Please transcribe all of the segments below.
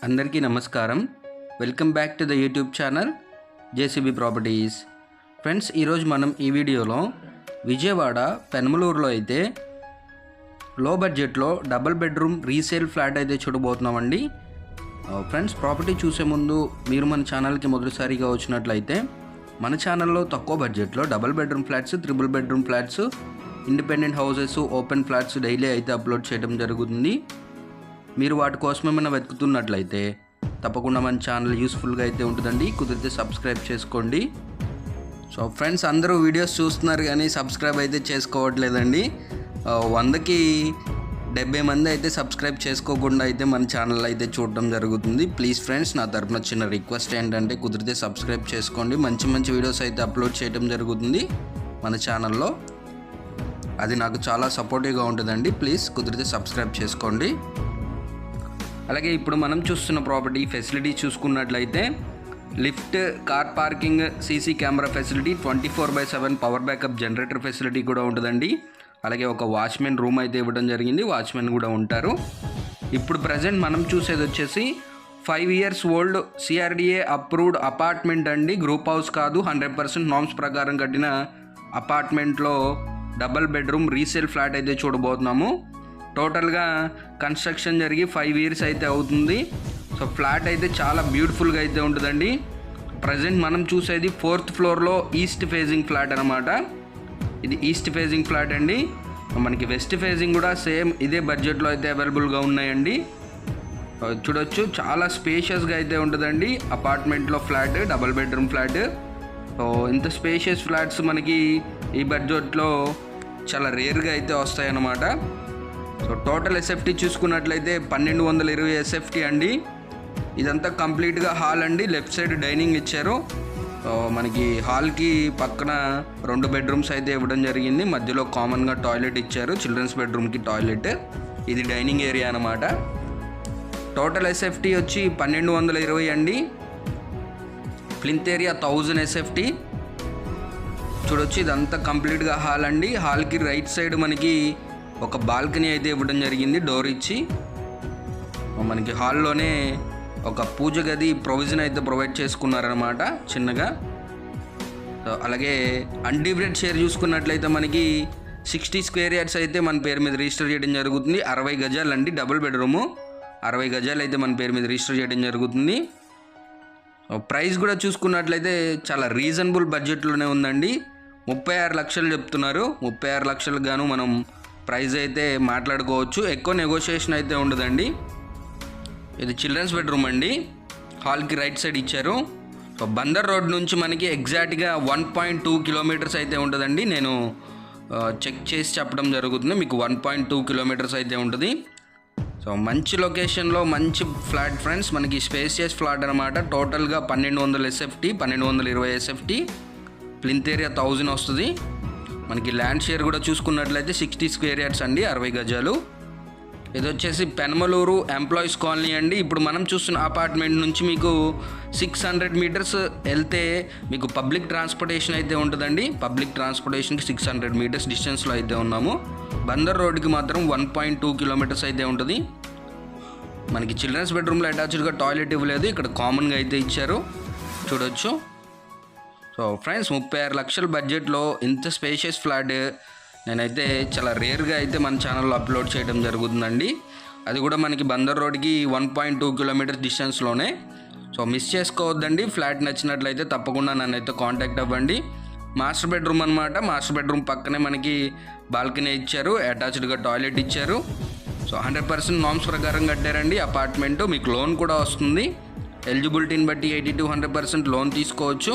అందరికీ నమస్కారం. Welcome back to the YouTube channel JCB properties. Friends, ఈరోజు మనం ఈ వీడియోలో విజయవాడ పెనమలూరులో అయితే లో బడ్జెట్లో డబుల్ బెడ్రూమ్ రీసేల్ ఫ్లాట్ అయితే చూడబోతున్నామండి. ఫ్రెండ్స్, ప్రాపర్టీ చూసే ముందు మీరు మన ఛానల్కి మొదటిసారిగా వచ్చినట్లయితే మన ఛానల్లో తక్కువ బడ్జెట్లో double bedroom flats, triple bedroom flats, independent houses, open flats daily అయితే అప్లోడ్ చేయడం జరుగుతుంది. మీరు వాటి కోసం ఏమైనా వెతుకుతున్నట్లయితే తప్పకుండా మన ఛానల్ యూస్ఫుల్గా అయితే ఉంటుందండి. కుదిరితే సబ్స్క్రైబ్ చేసుకోండి. సో ఫ్రెండ్స్, అందరూ వీడియోస్ చూస్తున్నారు కానీ సబ్స్క్రైబ్ అయితే చేసుకోవట్లేదండి. 100కి 70 మంది అయితే సబ్స్క్రైబ్ చేసుకోకుండా అయితే మన ఛానల్ అయితే చూడడం జరుగుతుంది. ప్లీజ్ ఫ్రెండ్స్, నా తరపున చిన్న రిక్వెస్ట్ ఏంటంటే కుదిరితే సబ్స్క్రైబ్ చేసుకోండి. మంచి మంచి వీడియోస్ అయితే అప్లోడ్ చేయడం జరుగుతుంది మన ఛానల్లో. అది నాకు చాలా సపోర్టివ్గా ఉంటుందండి. ప్లీజ్ కుదిరితే సబ్స్క్రైబ్ చేసుకోండి. అలాగే ఇప్పుడు మనం చూస్తున్న ప్రాపర్టీ ఫెసిలిటీ చూసుకున్నట్లయితే lift, car parking, CC camera facility, 24/7 power backup generator facility కూడా ఉంటుందండి. అలాగే ఒక వాచ్మెన్ రూమ్ అయితే ఇవ్వడం జరిగింది. వాచ్మెన్ కూడా ఉంటారు. ఇప్పుడు ప్రజెంట్ మనం చూసేది వచ్చేసి 5 years old CRDA approved apartment అండి. గ్రూప్ హౌస్ కాదు, 100% నామ్స్ ప్రకారం కట్టిన అపార్ట్మెంట్లో డబల్ బెడ్రూమ్ రీసేల్ ఫ్లాట్ అయితే చూడబోతున్నాము. టోటల్గా కన్స్ట్రక్షన్ జరిగి 5 years అయితే అవుతుంది. సో ఫ్లాట్ అయితే చాలా బ్యూటిఫుల్గా అయితే ఉంటుందండి. ప్రజెంట్ మనం చూసేది 4th ఫ్లోర్లో ఈస్ట్ ఫేజింగ్ ఫ్లాట్ అనమాట. ఇది ఈస్ట్ ఫేజింగ్ ఫ్లాట్ అండి. మనకి వెస్ట్ ఫేజింగ్ కూడా సేమ్ ఇదే బడ్జెట్లో అయితే అవైలబుల్గా ఉన్నాయండి. చూడొచ్చు, చాలా స్పేషియస్గా అయితే ఉంటుందండి అపార్ట్మెంట్లో flat, double bedroom flat. So ఇంత స్పేషియస్ ఫ్లాట్స్ మనకి ఈ బడ్జెట్లో చాలా రేర్గా అయితే వస్తాయన్నమాట. సో టోటల్ ఎస్ఎఫ్టీ చూసుకున్నట్లయితే 1220 ఎస్ఎఫ్టీ అండి. ఇదంతా కంప్లీట్గా హాల్ అండి. లెఫ్ట్ సైడ్ డైనింగ్ ఇచ్చారు. మనకి హాల్కి పక్కన 2 బెడ్రూమ్స్ అయితే ఇవ్వడం జరిగింది. మధ్యలో కామన్గా టాయిలెట్ ఇచ్చారు, చిల్డ్రన్స్ బెడ్రూమ్కి టాయిలెట్. ఇది డైనింగ్ ఏరియా అనమాట. టోటల్ ఎస్ఎఫ్టీ వచ్చి 1220 అండి. Plinth area 1000 SFT. చూడొచ్చు, ఇదంతా కంప్లీట్గా హాల్ అండి. హాల్కి రైట్ సైడ్ మనకి ఒక బాల్కనీ అయితే ఇవ్వడం జరిగింది, డోర్ ఇచ్చి. మనకి హాల్లోనే ఒక పూజ గది ప్రొవిజన్ అయితే ప్రొవైడ్ చేసుకున్నారనమాట చిన్నగా. అలాగే అన్డివైడెడ్ షేర్ చూసుకున్నట్లయితే మనకి 60 square yards అయితే మన పేరు మీద రిజిస్టర్ చేయడం జరుగుతుంది. 60 గజాలు అండి డబుల్ బెడ్రూము. 60 గజాలు అయితే మన పేరు మీద రిజిస్టర్ చేయడం జరుగుతుంది. ప్రైస్ కూడా చూసుకున్నట్లయితే చాలా రీజనబుల్ బడ్జెట్లోనే ఉందండి. 36 లక్షలు చెప్తున్నారు. 36 లక్షలకు గాను మనం ప్రైస్ అయితే మాట్లాడుకోవచ్చు. ఎక్కువ నెగోషియేషన్ అయితే ఉండదండి. ఇది చిల్డ్రన్స్ బెడ్రూమ్ అండి. హాల్కి రైట్ సైడ్ ఇచ్చారు. సో బందర్ రోడ్ నుంచి మనకి ఎగ్జాక్ట్గా 1.2 kilometers అయితే ఉంటుందండి. నేను చెక్ చేసి చెప్పడం జరుగుతుంది. మీకు 1.2 kilometers అయితే ఉంటుంది. సో మంచి లొకేషన్లో మంచి ఫ్లాట్ ఫ్రెండ్స్. మనకి స్పేసియస్ ఫ్లాట్ అనమాట. టోటల్గా 1200 ఎస్ఎఫ్టీ, 1220 ఎస్ఎఫ్టీ. ప్లింత్ ఏరియా 1000 వస్తుంది. మనకి ల్యాండ్ షేర్ కూడా చూసుకున్నట్లయితే 60 square yards అండి, 60 గజాలు. ఇది వచ్చేసి పెనమలూరు ఎంప్లాయీస్ కాలనీ అండి. ఇప్పుడు మనం చూస్తున్న అపార్ట్మెంట్ నుంచి మీకు 600 meters వెళ్తే మీకు పబ్లిక్ ట్రాన్స్పోర్టేషన్ అయితే ఉంటుందండి. పబ్లిక్ ట్రాన్స్పోర్టేషన్కి 600 meters డిస్టెన్స్లో అయితే ఉన్నాము. బందర్ రోడ్కి మాత్రం 1.2 kilometers అయితే ఉంటుంది. మనకి చిల్డ్రన్స్ బెడ్రూమ్లో అటాచ్డ్గా టాయిలెట్ ఇవ్వలేదు, ఇక్కడ కామన్గా అయితే ఇచ్చారు. చూడొచ్చు. సో ఫ్రెండ్స్, 36 లక్షల బడ్జెట్లో ఇంత స్పేషియస్ ఫ్లాట్ నేనైతే చాలా రేర్గా అయితే మన ఛానల్లో అప్లోడ్ చేయడం జరుగుతుందండి. అది కూడా మనకి బందర్ రోడ్కి 1.2 kilometers డిస్టెన్స్లోనే. సో మిస్ చేసుకోవద్దండి. ఫ్లాట్ నచ్చినట్లయితే తప్పకుండా నన్ను అయితే కాంటాక్ట్ అవ్వండి. మాస్టర్ బెడ్రూమ్ అనమాట. మాస్టర్ బెడ్రూమ్ పక్కనే మనకి బాల్కనీ ఇచ్చారు, అటాచ్డ్గా టాయిలెట్ ఇచ్చారు. సో 100% నామ్స్ ప్రకారం కట్టారండి అపార్ట్మెంటు. మీకు లోన్ కూడా వస్తుంది. ఎలిజిబిలిటీని బట్టి 80 to 100% లోన్ తీసుకోవచ్చు.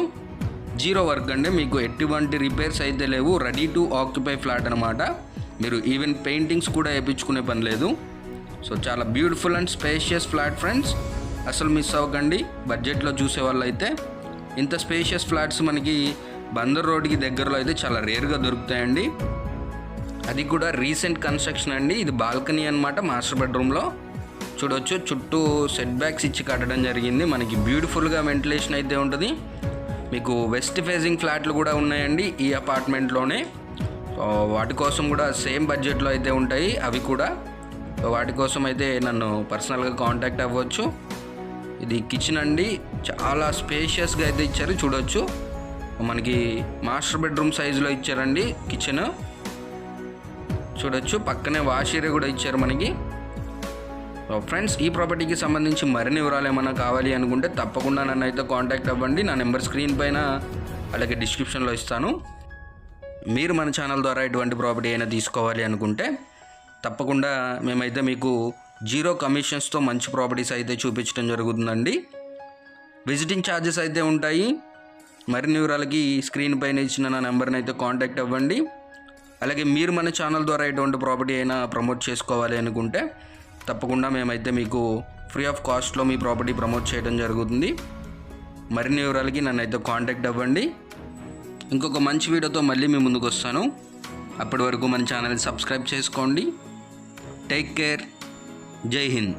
0 వర్క్ అండి. మీకు ఎటువంటి రిపేర్స్ అయితే లేవు. రెడీ టు ఆక్యుపై ఫ్లాట్ అనమాట. మీరు ఈవెన్ పెయింటింగ్స్ కూడా వేయించుకునే పని లేదు. సో చాలా beautiful and spacious flat friends. అసలు మిస్ అవ్వకండి. బడ్జెట్లో చూసే వాళ్ళు అయితే ఇంత స్పేషియస్ ఫ్లాట్స్ మనకి బందర్ రోడ్కి దగ్గరలో అయితే చాలా రేర్గా దొరుకుతాయండి. అది కూడా రీసెంట్ కన్స్ట్రక్షన్ అండి. ఇది బాల్కనీ అనమాట మాస్టర్ బెడ్రూమ్లో. చూడవచ్చు, చుట్టూ సెట్ బ్యాక్స్ ఇచ్చి కట్టడం జరిగింది. మనకి బ్యూటిఫుల్గా వెంటిలేషన్ అయితే ఉంటుంది. మీకు వెస్ట్ ఫేజింగ్ ఫ్లాట్లు కూడా ఉన్నాయండి ఈ అపార్ట్మెంట్లోనే. వాటి కోసం కూడా సేమ్ బడ్జెట్లో అయితే ఉంటాయి అవి కూడా. వాటి కోసం అయితే నన్ను పర్సనల్గా కాంటాక్ట్ అవ్వచ్చు. ఇది కిచెన్ అండి, చాలా స్పేషియస్గా అయితే ఇచ్చారు. చూడొచ్చు, మనకి మాస్టర్ బెడ్రూమ్ సైజులో ఇచ్చారండి కిచెన్. చూడొచ్చు, పక్కనే వాష్ ఏరియా కూడా ఇచ్చారు మనకి. ఫ్రెండ్స్, ఈ ప్రాపర్టీకి సంబంధించి మరిన్ని వివరాలు ఏమైనా కావాలి అనుకుంటే తప్పకుండా నన్ను అయితే కాంటాక్ట్ అవ్వండి. నా నెంబర్ స్క్రీన్ పైన అలాగే డిస్క్రిప్షన్లో ఇస్తాను. మీరు మన ఛానల్ ద్వారా ఎటువంటి ప్రాపర్టీ అయినా తీసుకోవాలి అనుకుంటే తప్పకుండా మేమైతే మీకు 0 కమిషన్స్తో మంచి ప్రాపర్టీస్ అయితే చూపించడం జరుగుతుందండి. విజిటింగ్ ఛార్జెస్ అయితే ఉంటాయి. మరిన్ని వివరాలకి స్క్రీన్ పైన ఇచ్చిన నా నెంబర్ని అయితే కాంటాక్ట్ అవ్వండి. అలాగే మీరు మన ఛానల్ ద్వారా ఎటువంటి ప్రాపర్టీ అయినా ప్రమోట్ చేసుకోవాలి అనుకుంటే తప్పకుండా మేమైతే మీకు ఫ్రీ ఆఫ్ కాస్ట్లో మీ ప్రాపర్టీ ప్రమోట్ చేయడం జరుగుతుంది. మరిన్ని వివరాలకి నన్ను అయితే కాంటాక్ట్ అవ్వండి. ఇంకొక మంచి వీడియోతో మళ్ళీ మీ ముందుకు వస్తాను. అప్పటి వరకు మన ఛానల్ని సబ్స్క్రైబ్ చేసుకోండి. Take care. జై హింద్.